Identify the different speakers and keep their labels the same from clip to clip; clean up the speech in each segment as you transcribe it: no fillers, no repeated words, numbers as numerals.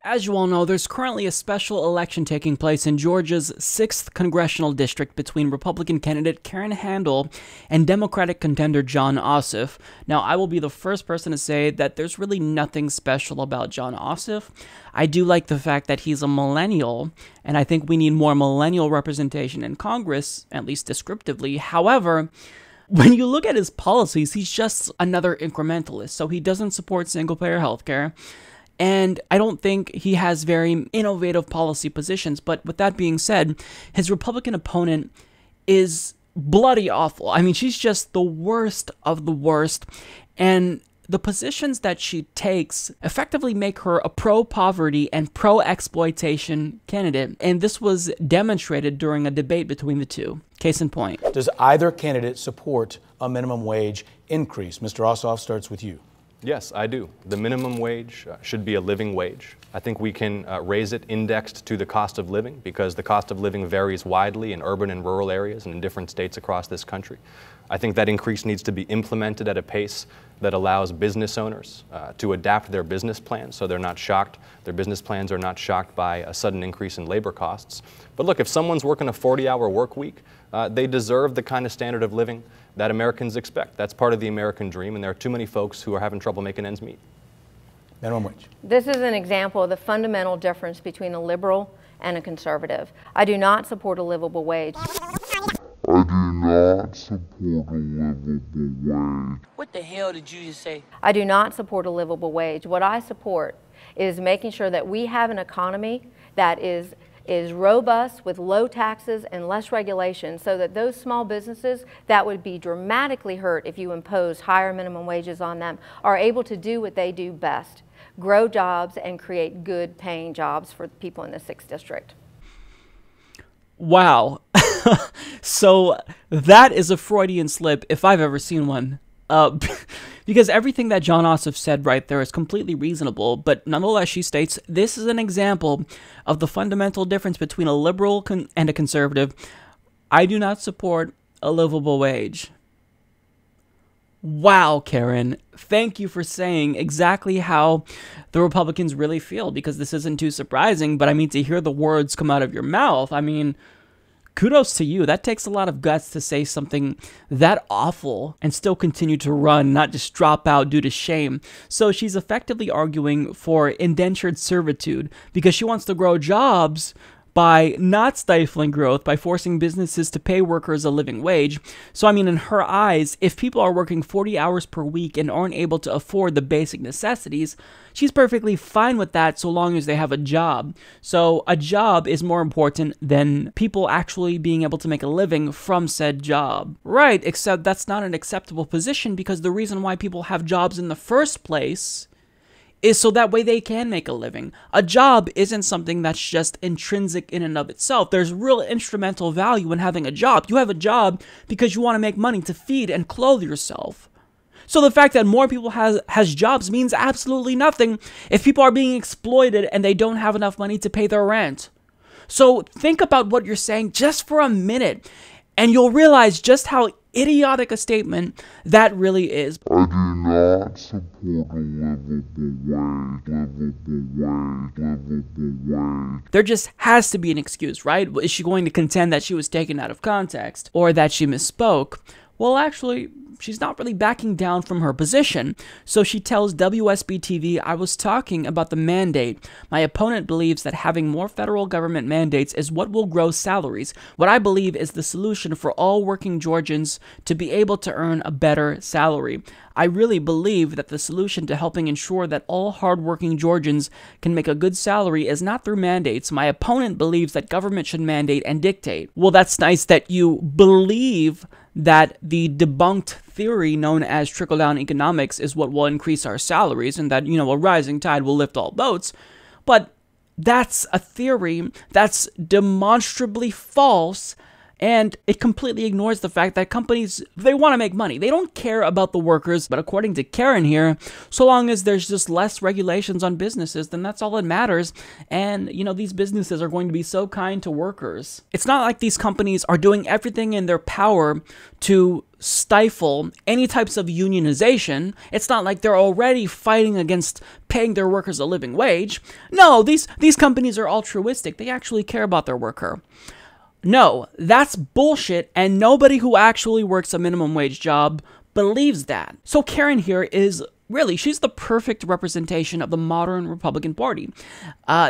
Speaker 1: As you all know, there's currently a special election taking place in Georgia's 6th Congressional District between Republican candidate Karen Handel and Democratic contender Jon Ossoff. Now, I will be the first person to say that there's really nothing special about Jon Ossoff. I do like the fact that he's a millennial, and I think we need more millennial representation in Congress, at least descriptively. However, when you look at his policies, he's just another incrementalist. So he doesn't support single-payer healthcare. And I don't think he has very innovative policy positions. But with that being said, his Republican opponent is bloody awful. I mean, she's just the worst of the worst. And the positions that she takes effectively make her a pro-poverty and pro-exploitation candidate. And this was demonstrated during a debate between the two. Case in point.
Speaker 2: Does either candidate support a minimum wage increase? Mr. Ossoff, starts with you.
Speaker 3: Yes, I do. The minimum wage should be a living wage. I think we can raise it indexed to the cost of living because the cost of living varies widely in urban and rural areas and in different states across this country. I think that increase needs to be implemented at a pace that allows business owners to adapt their business plans so they're not shocked. Their business plans are not shocked by a sudden increase in labor costs. But look, if someone's working a 40-hour work week, they deserve the kind of standard of living that Americans expect. That's part of the American dream, and there are too many folks who are having trouble making ends meet.
Speaker 2: Minimum wage.
Speaker 4: This is an example of the fundamental difference between a liberal and a conservative. I do not support a livable wage.
Speaker 5: I do not support a livable wage.
Speaker 6: What the hell did you just say?
Speaker 4: I do not support a livable wage. What I support is making sure that we have an economy that is robust with low taxes and less regulation so that those small businesses that would be dramatically hurt if you impose higher minimum wages on them are able to do what they do best, grow jobs and create good paying jobs for people in the 6th District.
Speaker 1: Wow. So that is a Freudian slip if I've ever seen one. Because everything that Jon Ossoff said right there is completely reasonable, but nonetheless she states, this is an example of the fundamental difference between a liberal and a conservative. I do not support a livable wage. Wow, Karen, thank you for saying exactly how the Republicans really feel, because this isn't too surprising, but I mean, to hear the words come out of your mouth, I mean, kudos to you. That takes a lot of guts to say something that awful and still continue to run, not just drop out due to shame. So she's effectively arguing for indentured servitude because she wants to grow jobs by not stifling growth, by forcing businesses to pay workers a living wage. So, I mean, in her eyes, if people are working 40 hours per week and aren't able to afford the basic necessities, she's perfectly fine with that so long as they have a job. So, a job is more important than people actually being able to make a living from said job. Right, except that's not an acceptable position because the reason why people have jobs in the first place is so that way they can make a living. A job isn't something that's just intrinsic in and of itself. There's real instrumental value in having a job. You have a job because you want to make money to feed and clothe yourself. So the fact that more people has jobs means absolutely nothing if people are being exploited and they don't have enough money to pay their rent. So think about what you're saying just for a minute, and you'll realize just how idiotic a statement that really is.
Speaker 5: I do not support a livable wage.
Speaker 1: There just has to be an excuse, right? Is she going to contend that she was taken out of context or that she misspoke? Well, actually, she's not really backing down from her position. So she tells WSB-TV, I was talking about the mandate. My opponent believes that having more federal government mandates is what will grow salaries. What I believe is the solution for all working Georgians to be able to earn a better salary. I really believe that the solution to helping ensure that all hardworking Georgians can make a good salary is not through mandates. My opponent believes that government should mandate and dictate. Well, that's nice that you believe that the debunked theory known as trickle-down economics is what will increase our salaries and that, a rising tide will lift all boats. But that's a theory that's demonstrably false And it completely ignores the fact that companies, they want to make money. They don't care about the workers, but according to Karen here, so long as there's just less regulations on businesses, then that's all that matters. And, these businesses are going to be so kind to workers. It's not like these companies are doing everything in their power to stifle any types of unionization. It's not like they're already fighting against paying their workers a living wage. No, these companies are altruistic. They actually care about their worker. No, that's bullshit, and nobody who actually works a minimum wage job believes that. So Karen here is she's the perfect representation of the modern Republican Party.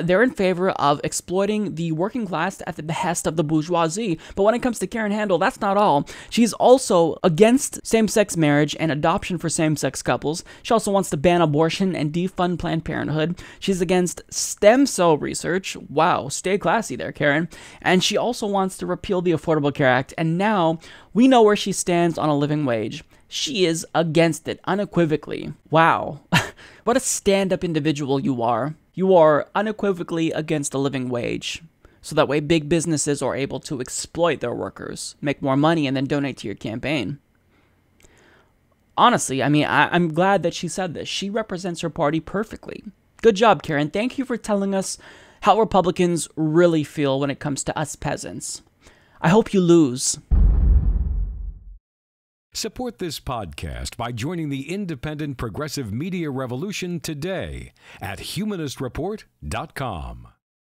Speaker 1: They're in favor of exploiting the working class at the behest of the bourgeoisie. But when it comes to Karen Handel, that's not all. She's also against same-sex marriage and adoption for same-sex couples. She also wants to ban abortion and defund Planned Parenthood. She's against stem cell research. Wow, stay classy there, Karen. And she also wants to repeal the Affordable Care Act. And now we know where she stands on a living wage. She is against it, unequivocally. Wow. What a stand-up individual you are. You are unequivocally against a living wage. So that way big businesses are able to exploit their workers, make more money, and then donate to your campaign. Honestly, I'm glad that she said this. She represents her party perfectly. Good job, Karen. Thank you for telling us how Republicans really feel when it comes to us peasants. I hope you lose.
Speaker 7: Support this podcast by joining the independent progressive media revolution today at humanistreport.com.